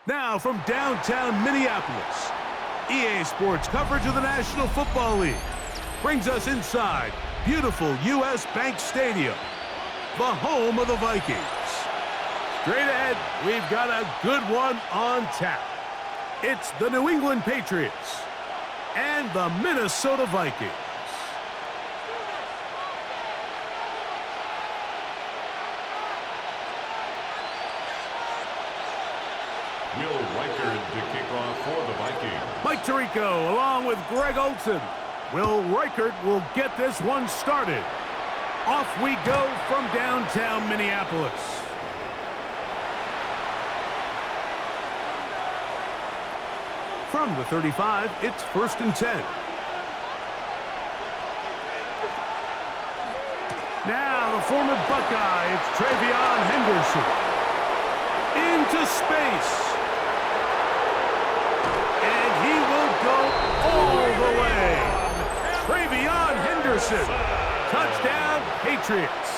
Now from downtown Minneapolis, EA Sports coverage of the National Football League brings us inside beautiful U.S. Bank Stadium, the home of the Vikings. Straight ahead, we've got a good one on tap. It's the New England Patriots and the Minnesota Vikings. Will Reichard to kick off for the Vikings. Mike Tirico along with Greg Olsen. Will Reichard will get this one started. Off we go from downtown Minneapolis. From the 35, it's 1st and 10. Now the former Buckeye, it's Travion Henderson. Into space. And he will go all the way. Travion Henderson. Touchdown, Patriots.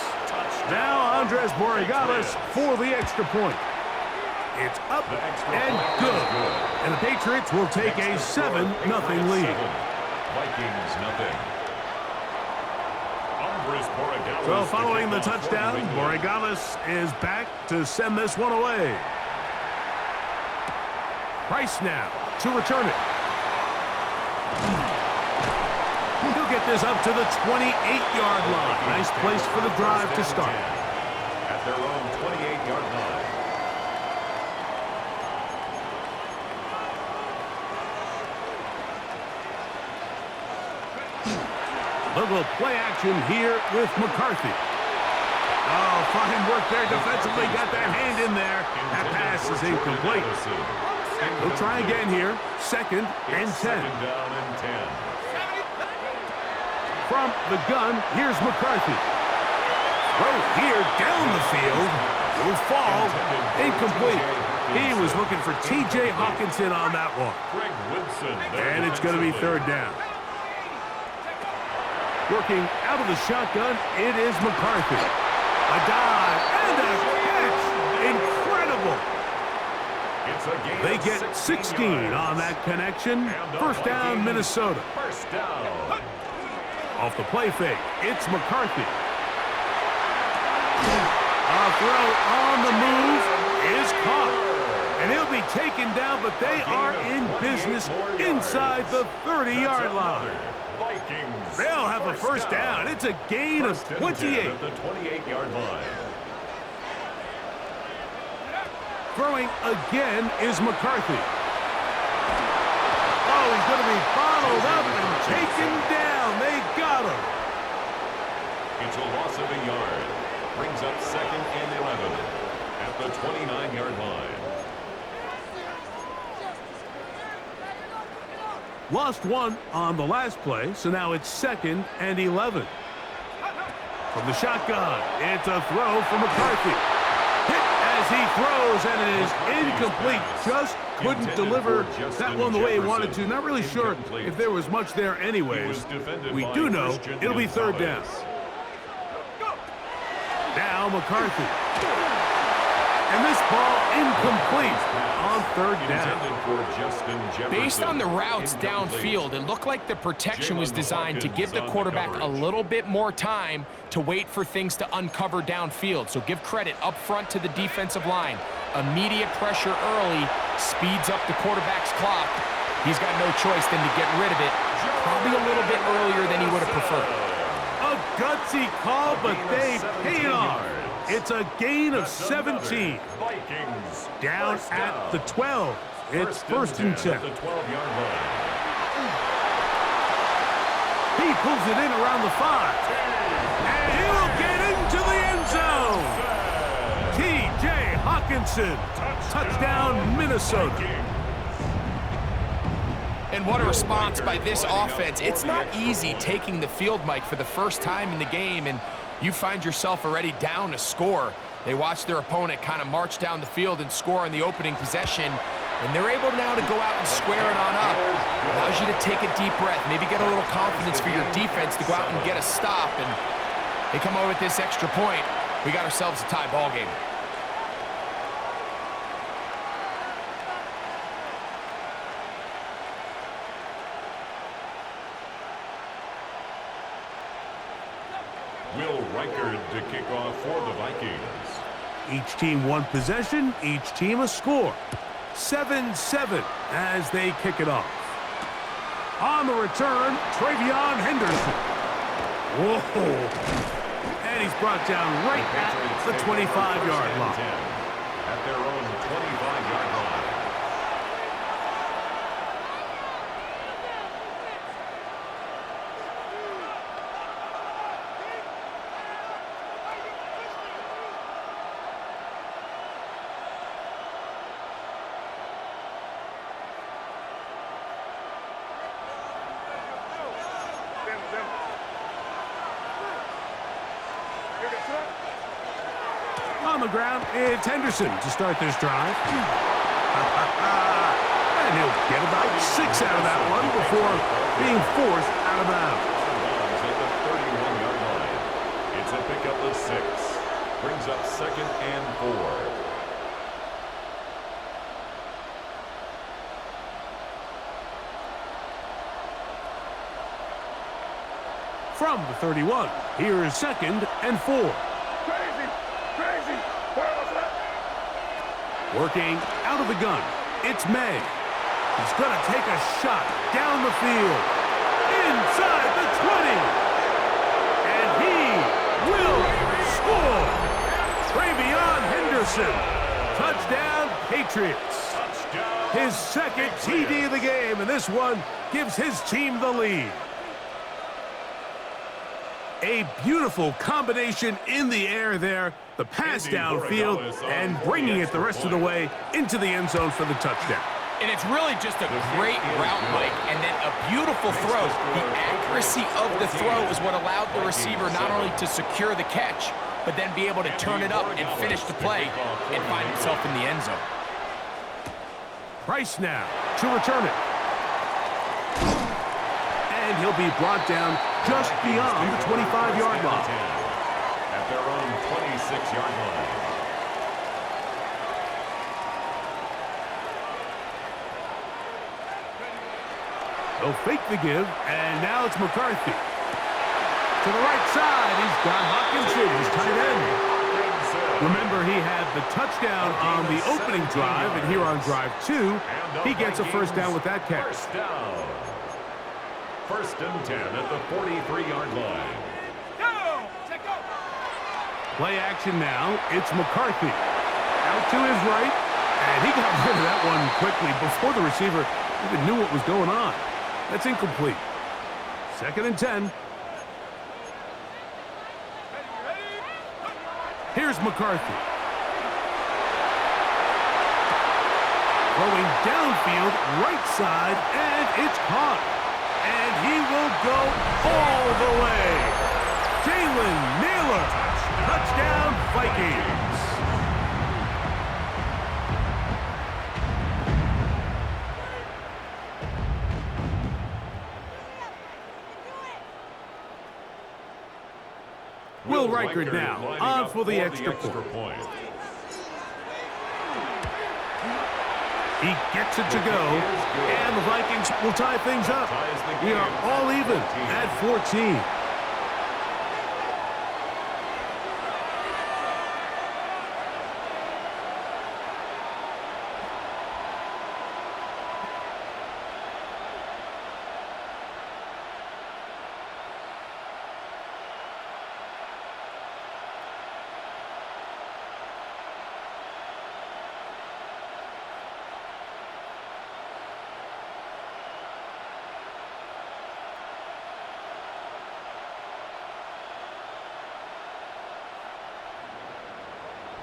Now Andres Borregales for the extra point. It's up and good. And the Patriots will take a 7-0 lead. Vikings nothing. So following the touchdown, Borregales is back to send this one away. Price now to return it. He'll get this up to the 28-yard line. Nice place for the drive to start. At their own 28-yard line. Little play action here with McCarthy. Oh, fine work there defensively. Got that hand in there. That pass is incomplete. He'll try again here. 2nd and 10. Down and 10. From the gun, here's McCarthy. Throw here down the field. Will fall. Incomplete. He was looking for T.J. Hawkinson on that one. And it's going to be 3rd down. Working out of the shotgun, it is McCarthy. A dive and a catch. Incredible. They get 16 on that connection. 1st down, Minnesota. Off the play fake, it's McCarthy. A throw on the move is caught. And he'll be taken down, but they are in business inside the 30-yard line. They'll have a 1st down. It's a gain of 28. At the 28-yard line. Throwing again is McCarthy. Oh, he's going to be bottled up and taken down. They got him. It's a loss of a yard. Brings up 2nd and 11 at the 29-yard line. Lost one on the last play, so now it's 2nd and 11. From the shotgun, it's a throw from McCarthy. Hit as he throws, and it is incomplete. Just couldn't deliver that one the way he wanted to. Not really sure if there was much there anyways. We do know it'll be 3rd down. Now McCarthy. And this ball incomplete on 3rd down. Based on the routes downfield, it looked like the protection was designed to give the quarterback a little bit more time to wait for things to uncover downfield. So give credit up front to the defensive line. Immediate pressure early speeds up the quarterback's clock. He's got no choice than to get rid of it, probably a little bit earlier than he would have preferred. A gutsy call, but they paid off. It's a gain of 17. Down at the 12. It's 1st and 10. He pulls it in around the 5. And he'll get into the end zone. T.J. Hawkinson. Touchdown, Minnesota. And what a response by this offense. It's not easy taking the field, Mike, for the first time in the game, and you find yourself already down a score. They watch their opponent kind of march down the field and score on the opening possession, and they're able now to go out and square it on up. Allows you to take a deep breath, maybe get a little confidence for your defense to go out and get a stop, and they come away with this extra point. We got ourselves a tie ball game. Will Reichard to kick off for the Vikings. Each team one possession, each team a score. 7-7 as they kick it off. On the return, Travion Henderson. Whoa. And he's brought down right at the 25-yard line. At their own 25-yard line. On the ground, it's Henderson to start this drive. And he'll get about 6 out of that one before being forced out of bounds. At the 31-yard line. It's a pickup of 6. Brings up 2nd and 4. From the 31, here's 2nd and 4. Working out of the gun, it's May. He's going to take a shot down the field, inside the 20. And he will score. Travion Henderson, touchdown Patriots. His 2nd TD of the game, and this one gives his team the lead. A beautiful combination in the air there. The pass downfield and bringing it the rest of the way into the end zone for the touchdown. And it's really just a great route, Mike, and then a beautiful throw. The accuracy of the throw is what allowed the receiver not only to secure the catch, but then be able to turn it up and finish the play and find himself in the end zone. Price now to return it. And he'll be brought down just beyond the 25-yard line. At their own 26-yard line. They'll fake the give, and now it's McCarthy. To the right side, he's got Hawkinson, his tight end. Remember, he had the touchdown on the opening drive, and here on drive 2, he gets a first down with that catch. First down. 1st and 10 at the 43-yard line. Play action now. It's McCarthy. Out to his right, and he got rid of that one quickly before the receiver even knew what was going on. That's incomplete. 2nd and 10. Here's McCarthy. Throwing downfield, right side, and it's caught. And he will go all the way. Jalen Naylor. Touchdown, Vikings. Will Reichard now on for the extra point. He gets it to go, and the Vikings will tie things up. We are all even at 14.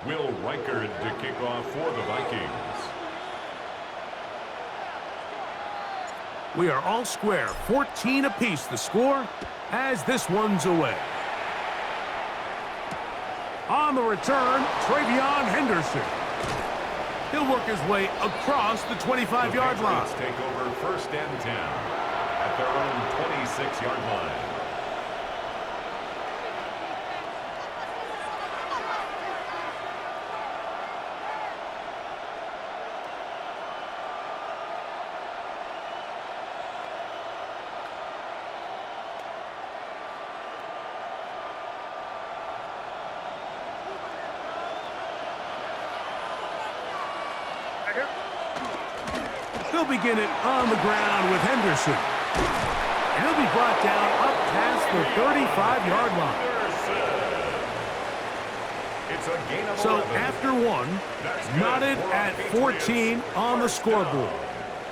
Will Reichard to kick off for the Vikings. We are all square, 14 apiece the score as this one's away. On the return, Travion Henderson. He'll work his way across the 25-yard line. Take over 1st and 10 at their own 26-yard line. They'll begin it on the ground with Henderson. And he'll be brought down up past the 35-yard line. It's a gain of So 11. after one, knotted at 14 on the scoreboard.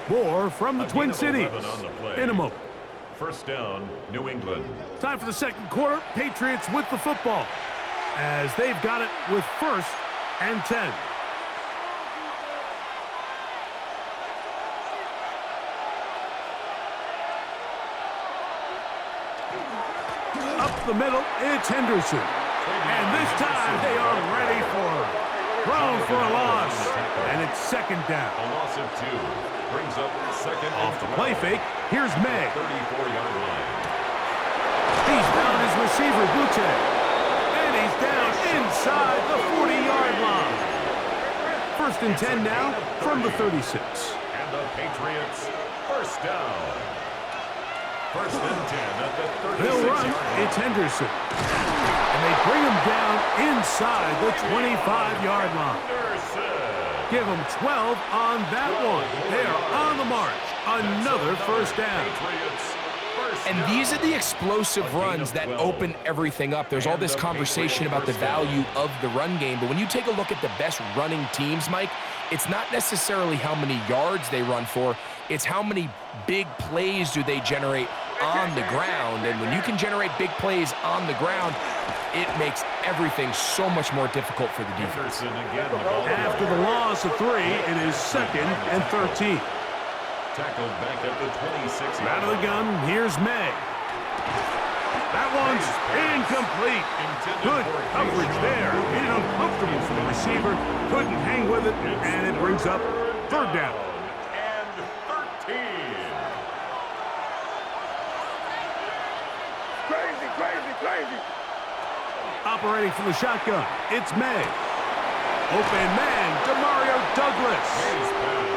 More from the Twin Cities in a moment. First down, New England. Time for the second quarter. Patriots with the football as they've got it with 1st and 10. Up the middle, it's Henderson. And this time they are ready for it. Thrown for a loss. And it's 2nd down. A loss of 2. Brings up 2nd Off the and play 12. fake, here's May. 34-yard line. He's found his receiver, Butte. And he's down inside the 40-yard line. 1st and 10 now from the 36. And the Patriots, first down. 1st and 10 at the 36-yard They'll run, line. it's Henderson. And they bring him down inside the 25-yard line. Give him 12 on that one. They are on the march. Another 1st down. And these are the explosive runs that open everything up. There's all this conversation about the value of the run game, but when you take a look at the best running teams, Mike, it's not necessarily how many yards they run for, it's how many big plays do they generate on the ground. And when you can generate big plays on the ground, it makes everything so much more difficult for the defense. After the loss of 3, it is 2nd and 13. Tackled back at the 26. Out of the gun, here's May. That one's incomplete. Good coverage there. Made it uncomfortable for the receiver. Couldn't hang with it, and it brings up 3rd down. And 13. Crazy. Operating from the shotgun, it's May. Open man, Demario Douglas.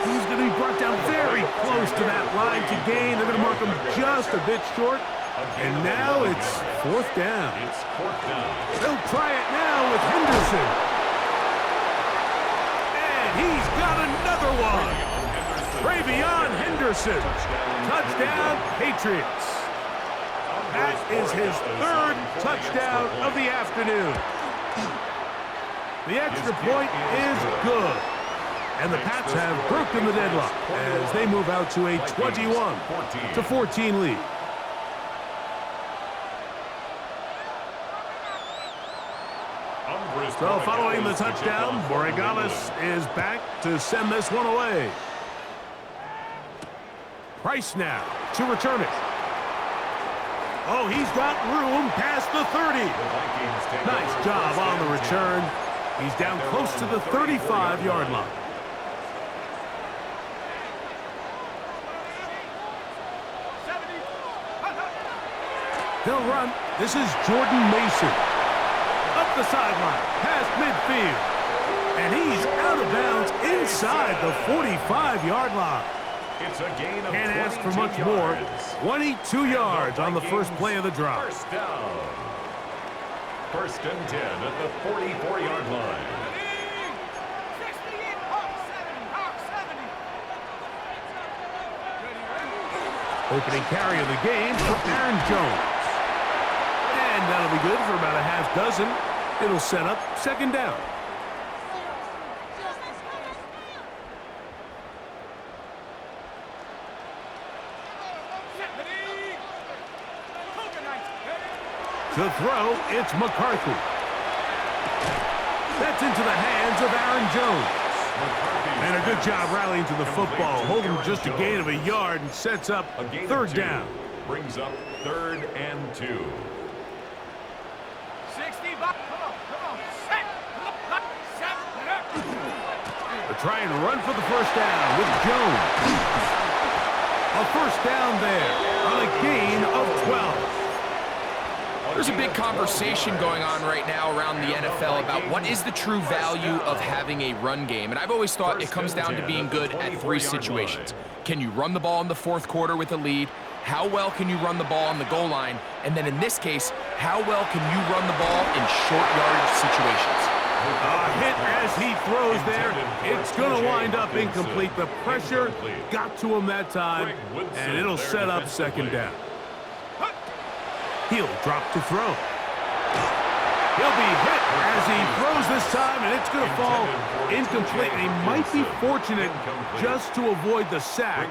He's going to be brought down very close to that line to gain. They're going to mark him just a bit short. And now it's 4th down. It's 4th down. They'll try it now with Henderson. And he's got another one. Travion Henderson. Touchdown, Patriots. That is his 3rd touchdown of the afternoon. The extra point is good. And the Pats have broken the deadlock as they move out to a 21-14 lead. So following the touchdown, Borregales is back to send this one away. Price now to return it. Oh, he's got room past the 30. Nice job on the return. He's down close to the 35-yard line. They'll run. This is Jordan Mason. Up the sideline, past midfield. And he's out of bounds inside the 45-yard line. It's a gain of Can't ask for 22 much more. yards. 22 yards on the first play of the drive. First down. 1st and 10 at the 44-yard line. Opening carry of the game for Aaron Jones. And that'll be good for about a half dozen. It'll set up 2nd down. To throw, it's McCarthy. That's into the hands of Aaron Jones. And a good job rallying to the football. Holding just a gain of a yard and sets up 3rd down. Brings up 3rd and 2. 60. Come on. Set. They're trying to run for the 1st down with Jones. A 1st down there on a gain of 12. There's a big conversation going on right now around the NFL about what is the true value of having a run game. And I've always thought it comes down to being good at 3 situations. Can you run the ball in the 4th quarter with a lead? How well can you run the ball on the goal line? And then in this case, how well can you run the ball in short yardage situations? A hit as he throws there. It's going to wind up incomplete. The pressure got to him that time, and it'll set up second down. He'll drop to throw. He'll be hit as he throws this time, and it's going to fall incomplete. And he might be fortunate just to avoid the sack,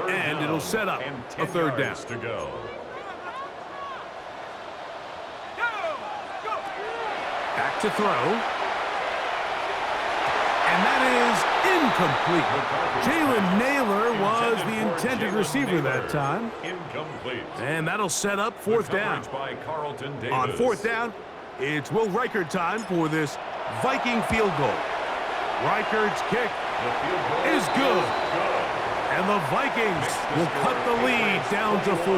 and it'll set up a third down. Back to throw. And that is incomplete. Jalen Naylor was the intended receiver that time. And that'll set up fourth down. On fourth down, it's Will Reichard time for this Viking field goal. Reichard's kick is good. And the Vikings will cut the lead down to 4.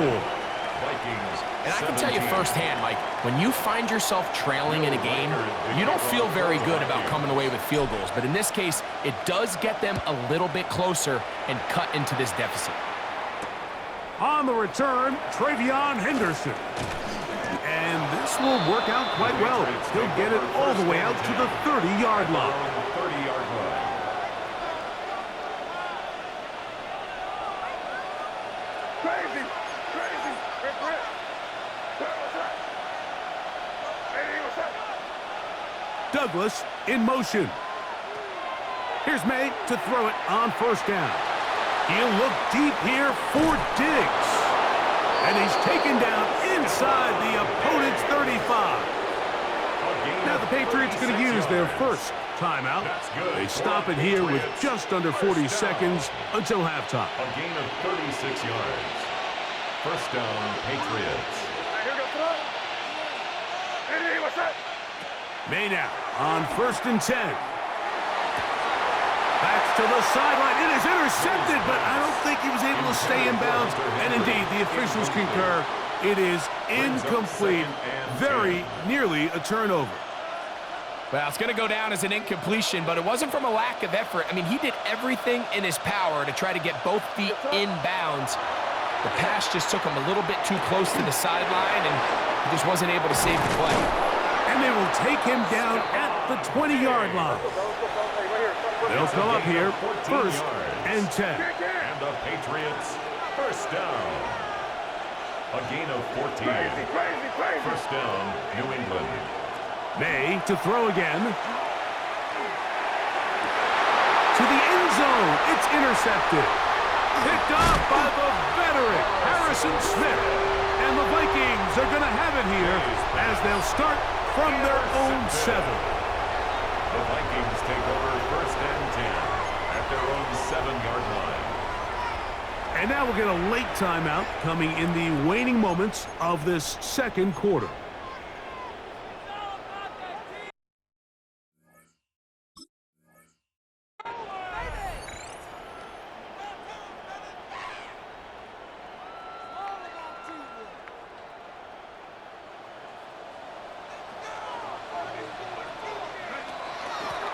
And I can tell you firsthand, Mike, when you find yourself trailing in a game, you don't feel very good about coming away with field goals. But in this case, it does get them a little bit closer and cut into this deficit. On the return, Travion Henderson. And this will work out quite well. He'll get it all the way out to the 30-yard line. Crazy. Douglas in motion. Here's May to throw it on first down. He'll look deep here for Diggs. And he's taken down inside the opponent's 35. Now the Patriots going to use their first timeout. They stop it here with just under 40 seconds until halftime. A gain of 36 yards. First down, Patriots. May now on first and 10. Backs to the sideline. It is intercepted, but I don't think he was able to stay in bounds. And indeed, the officials concur. It is incomplete. Very nearly a turnover. Well, it's going to go down as an incompletion, but it wasn't from a lack of effort. I mean, he did everything in his power to try to get both feet in bounds. The pass just took him a little bit too close to the sideline, and he just wasn't able to save the play. And they will take him down at the 20-yard line. They'll come up here, first and 10. And the Patriots, first down. A gain of 14. First down, New England. May to throw again. To the end zone. It's intercepted. Picked off by the veteran, Harrison Smith. And the Vikings are going to have it here as they'll start from their own 7. The Vikings take over first and 10 at their own 7-yard line. And now we'll get a late timeout coming in the waning moments of this second quarter.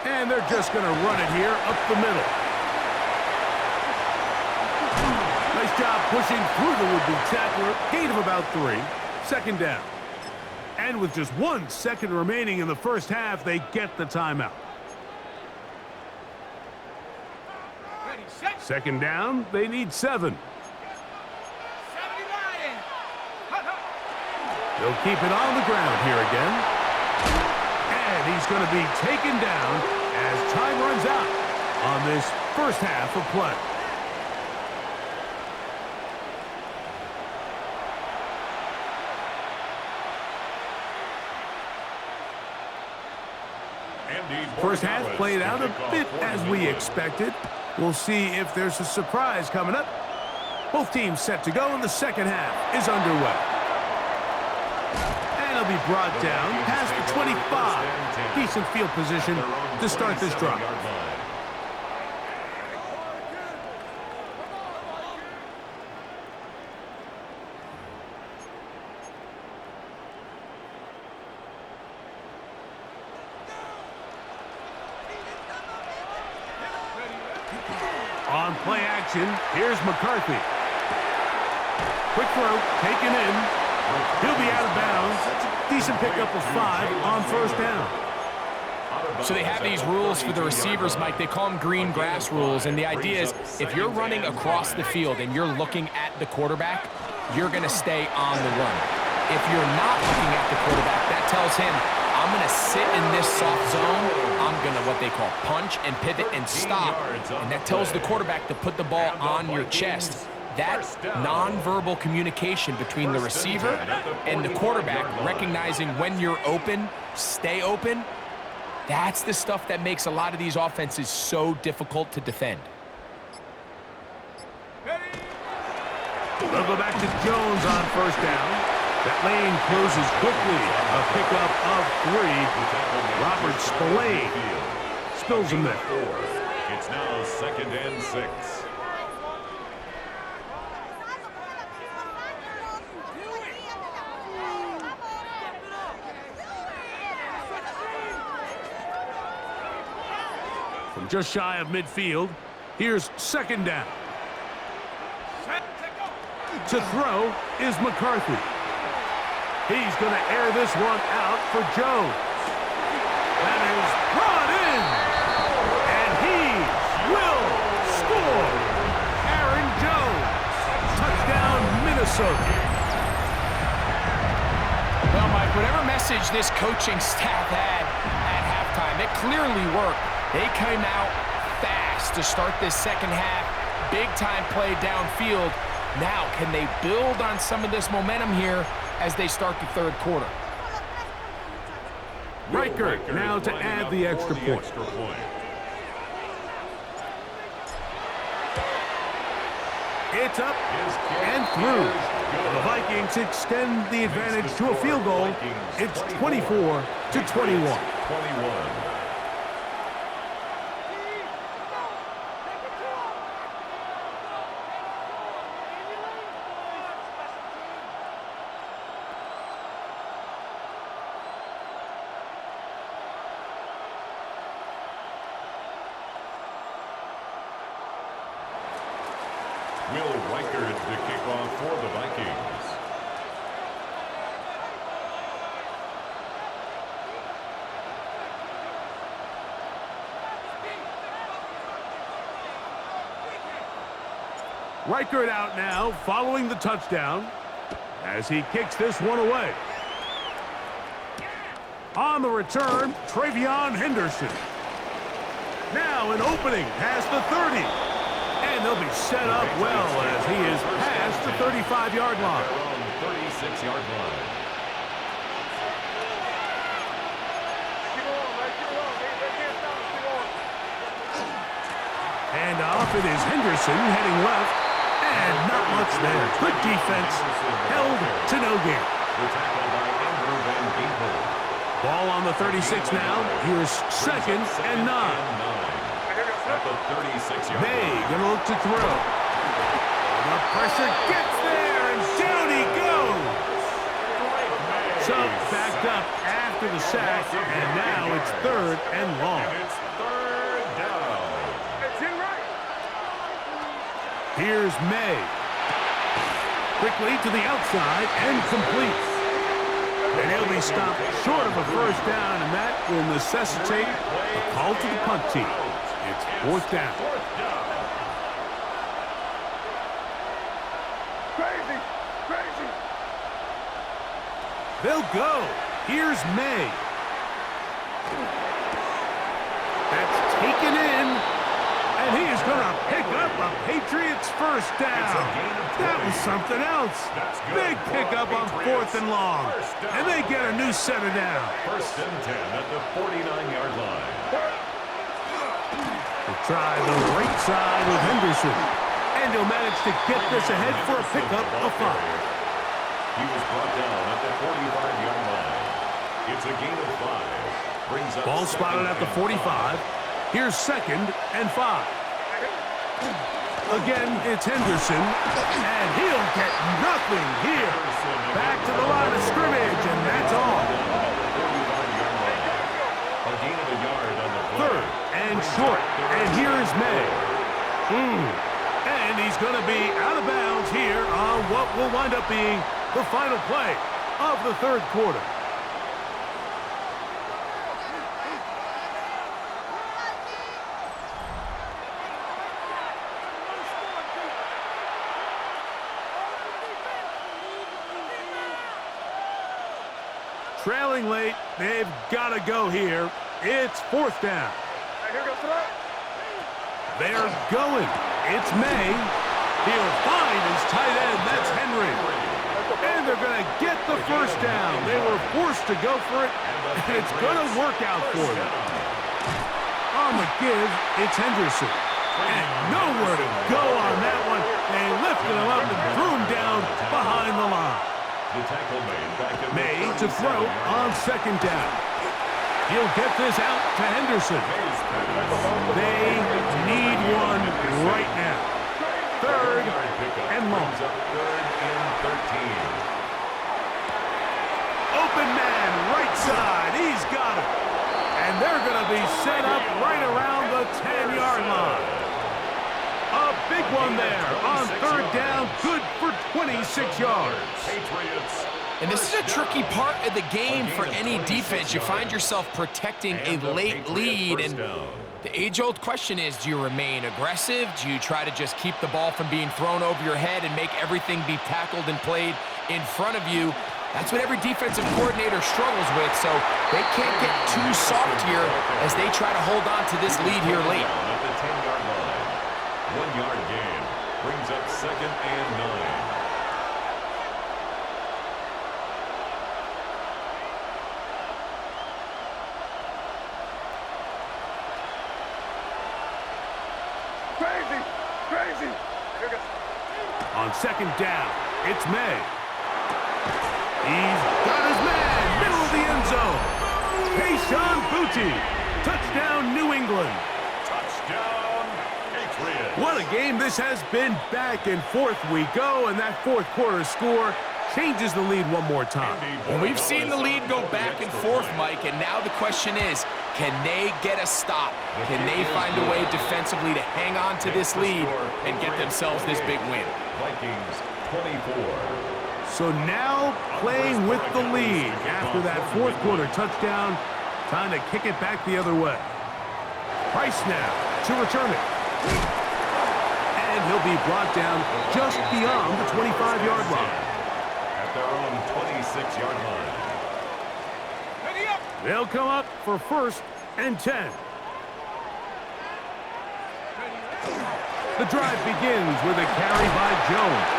And they're just going to run it here up the middle. Nice job pushing through the would-be tackler. Gain of about 3. Second down. And with just 1 second remaining in the first half, they get the timeout. Second down, they need 7. They'll keep it on the ground here again. And he's going to be taken down as time runs out on this first half of play. First half played out a bit as we expected. We'll see if there's a surprise coming up. Both teams set to go, and the second half is underway. And it'll be brought down past the 25. Decent field position to start this drive. On play action, here's McCarthy. Quick throw, taken in. He'll be out of bounds. Decent pickup of 5 on first down. So they have these rules for the receivers, Mike. They call them green grass rules, and the idea is if you're running across the field and you're looking at the quarterback, you're going to stay on the run. If you're not looking at the quarterback, that tells him, I'm going to sit in this soft zone. I'm going to what they call punch and pivot and stop, and that tells the quarterback to put the ball on your chest. That nonverbal communication between the receiver and the quarterback, recognizing when you're open, stay open, that's the stuff that makes a lot of these offenses so difficult to defend. They'll go back to Jones on first down. That lane closes quickly. A pickup of 3. Robert Spillane spills him there. It's now 2nd and 6. From just shy of midfield, here's 2nd down. To throw is McCarthy. He's going to air this one out for Jones. That is brought in. And he will score. Aaron Jones. Touchdown, Minnesota. Well, Mike, whatever message this coaching staff had at halftime, it clearly worked. They came out fast to start this second half. Big-time play downfield. Now, can they build on some of this momentum here as they start the third quarter? Riker now to add the extra point. It's up and through. The Vikings extend the advantage to a field goal. It's 24-21. Will Reichard to kick off for the Vikings. Reichard out now, following the touchdown, as he kicks this one away. On the return, Travion Henderson. Now an opening past the 30. And they'll be set up well as he is past the 35-yard line. 36-yard line. And off it is Henderson heading left. And not much there. Good defense. Held to no gain. Ball on the 36 now. Here's 2nd and 9. At the 36-yard May gonna look to throw. The pressure gets there, and down he goes. So backed up after the sack, and now it's 3rd and long. It's 3rd down. Here's May. Quickly to the outside and complete. And he'll be stopped short of a first down, and that will necessitate a call to the punt team. It's 4th down. Crazy, crazy. They'll go. Here's May. That's taken in. And he is going to pick up a Patriots first down. That was something else. Big pickup on 4th and long. And they get a new set of down. 1st and 10 at the 49-yard line. Try the right side with Henderson. And he'll manage to get this ahead for a pickup of 5. He was brought down at the 45-yard line. It's a gain of 5. Brings up Ball spotted at the 45. Here's 2nd and 5. Again, it's Henderson. And he'll get nothing here. Back to the line of scrimmage, and that's all. A gain of a yard on the play. 3rd and short. And here is May. And he's going to be out of bounds here on what will wind up being the final play of the 3rd quarter. trailing late. They've got to go here. It's fourth down. They're going. It's May. He'll find his tight end. That's Henry. And they're going to get the first down. They were forced to go for it, and it's going to work out for them. On the give, it's Henderson. And nowhere to go on that one. They lifted him up and threw him down behind the line. May to throw on second down. He'll get this out to Henderson. They need one right now. Third and long. Open man, right side. He's got it. And they're going to be set up right around the 10-yard line. A big one there on third down. Good for 26 yards. And this is a tricky part of the game for any defense. You find yourself protecting a late lead, and the age-old question is, do you remain aggressive? Do you try to just keep the ball from being thrown over your head and make everything be tackled and played in front of you? That's what every defensive coordinator struggles with, so they can't get too soft here as they try to hold on to this lead here late. At the 10-yard line. 1-yard gain brings up second and 9. Crazy. On second down, it's May. He's got his man, middle of the end zone. Payshawn Booty. Touchdown, New England. Touchdown, Patriots. What a game this has been. Back and forth we go, and that fourth quarter score changes the lead one more time. Well, we've seen the lead go back and forth, Mike, and now the question is, can they get a stop? Can they find a way defensively to hang on to this lead and get themselves this big win? Vikings 24. So now playing with the lead after that fourth quarter touchdown, time to kick it back the other way. Price now to return it. And he'll be brought down just beyond the 25-yard line. At their own 26-yard line. They'll come up for first and 10. The drive begins with a carry by Jones.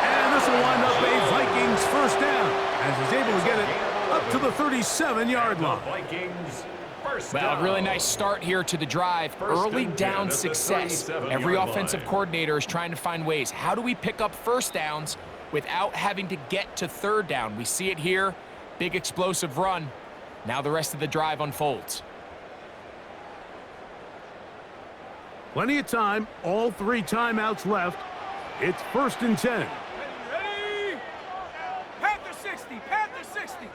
And this will wind up a Vikings first down as he's able to get it up to the 37-yard line. Vikings first Well, down. really nice start here to the drive. Early and 10 down at the success. 37-yard Every offensive line. coordinator is trying to find ways. How do we pick up first downs without having to get to third down? We see it here. Big explosive run. Now the rest of the drive unfolds. Plenty of time, all 3 timeouts left. It's first and 10. Ready? Panther 60. Panther 60.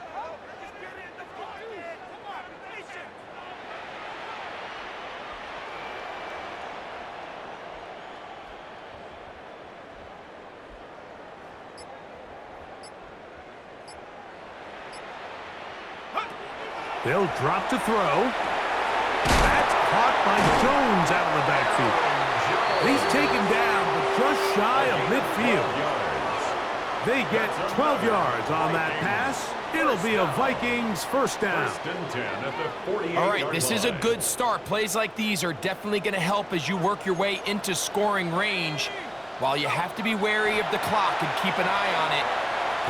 They'll drop to throw. That's caught by Jones out of the backfield. He's taken down, but just shy of midfield. They get 12 yards on that pass. It'll be a Vikings first down. First and 10 at the 48-yard line. All right, this is a good start. Plays like these are definitely going to help as you work your way into scoring range. While you have to be wary of the clock and keep an eye on it,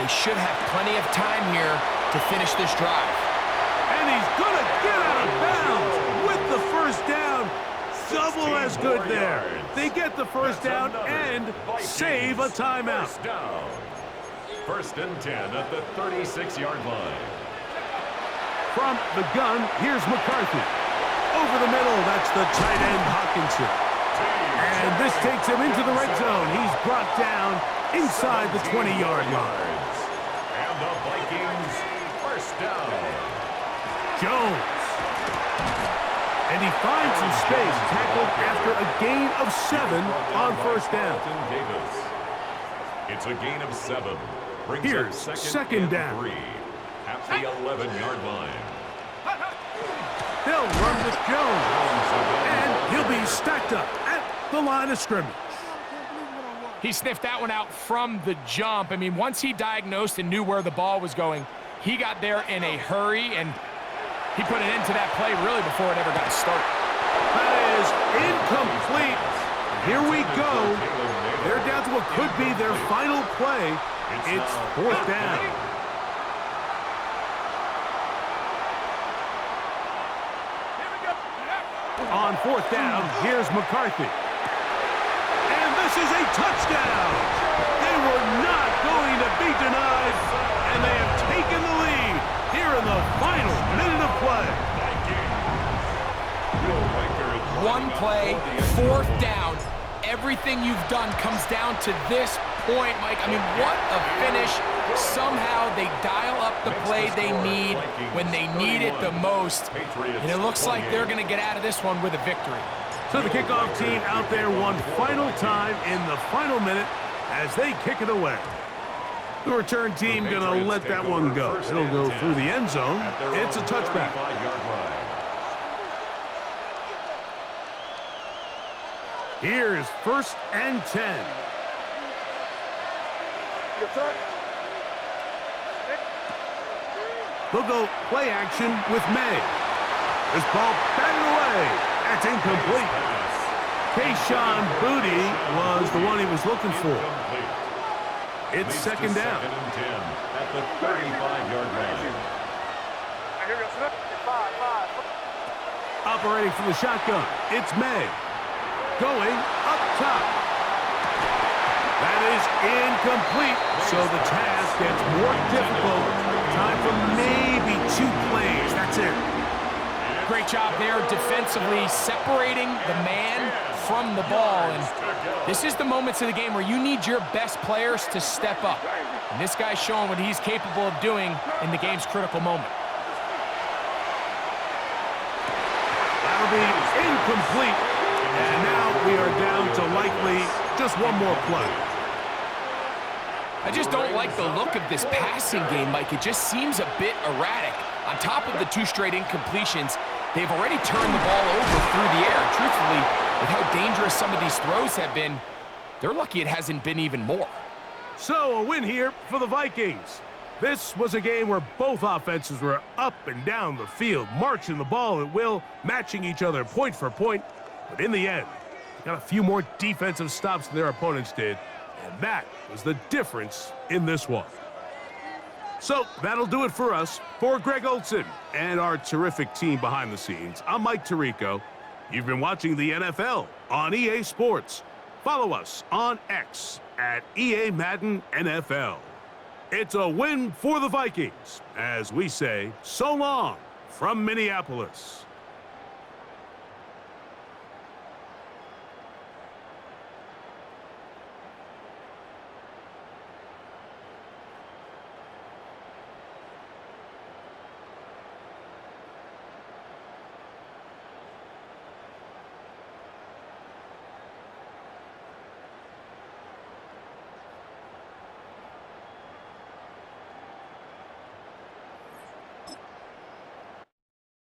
they should have plenty of time here to finish this drive. And he's going to get out of bounds with the first down. Double as good there. They get the first down and save a timeout. First down. First and 10 at the 36-yard line. From the gun, here's McCarthy. Over the middle, that's the tight end Hawkinson. And this takes him into the red zone. He's brought down inside the 20-yard line. And the Vikings first down. Jones. And he finds some space, tackled after a gain of 7 on first down. It's a gain of 7. Brings Here's up second and down. 3 at the 11-yard line. They'll run with Jones. And he'll be stacked up at the line of scrimmage. He sniffed that one out from the jump. I mean, once he diagnosed and knew where the ball was going, He got there in a hurry, and he put an end to that play really before it ever got started. That is incomplete. Here we go. They're down to what could be their final play. It's fourth down. On fourth down, here's McCarthy. And this is a touchdown. They were not going to be denied, and they have taken the lead here in the final minute of play. One play, fourth down. Everything you've done comes down to this point, Mike. I mean, what a finish. Somehow they dial up the play they need when they need it the most. And it looks like they're going to get out of this one with a victory. So the kickoff team out there one final time in the final minute as they kick it away. The return team going to let that one go. It'll go through the end zone. It's a touchback. Here's 1st and 10. They'll go play action with May. This ball batted away. That's incomplete. Kayshawn Booty was the one he was looking for. It's 2nd down. At the 35-yard line. Operating from the shotgun, it's May. Going up top. That is incomplete, so the task gets more difficult. Time for maybe 2 plays. That's it. Great job there defensively, separating the man from the ball. And this is the moments of the game where you need your best players to step up. And this guy's showing what he's capable of doing in the game's critical moment. That'll be incomplete. And now we are down to likely just one more play. I just don't like the look of this passing game, Mike. It just seems a bit erratic. On top of the 2 straight incompletions, they've already turned the ball over through the air. Truthfully, with how dangerous some of these throws have been, they're lucky it hasn't been even more. So a win here for the Vikings. This was a game where both offenses were up and down the field, marching the ball at will, matching each other point for point. But in the end, they got a few more defensive stops than their opponents did, and that was the difference in this one. So that'll do it for us. For Greg Olson and our terrific team behind the scenes, I'm Mike Tirico. You've been watching the NFL on EA Sports. Follow us on X at EA Madden NFL. It's a win for the Vikings, as we say so long from Minneapolis.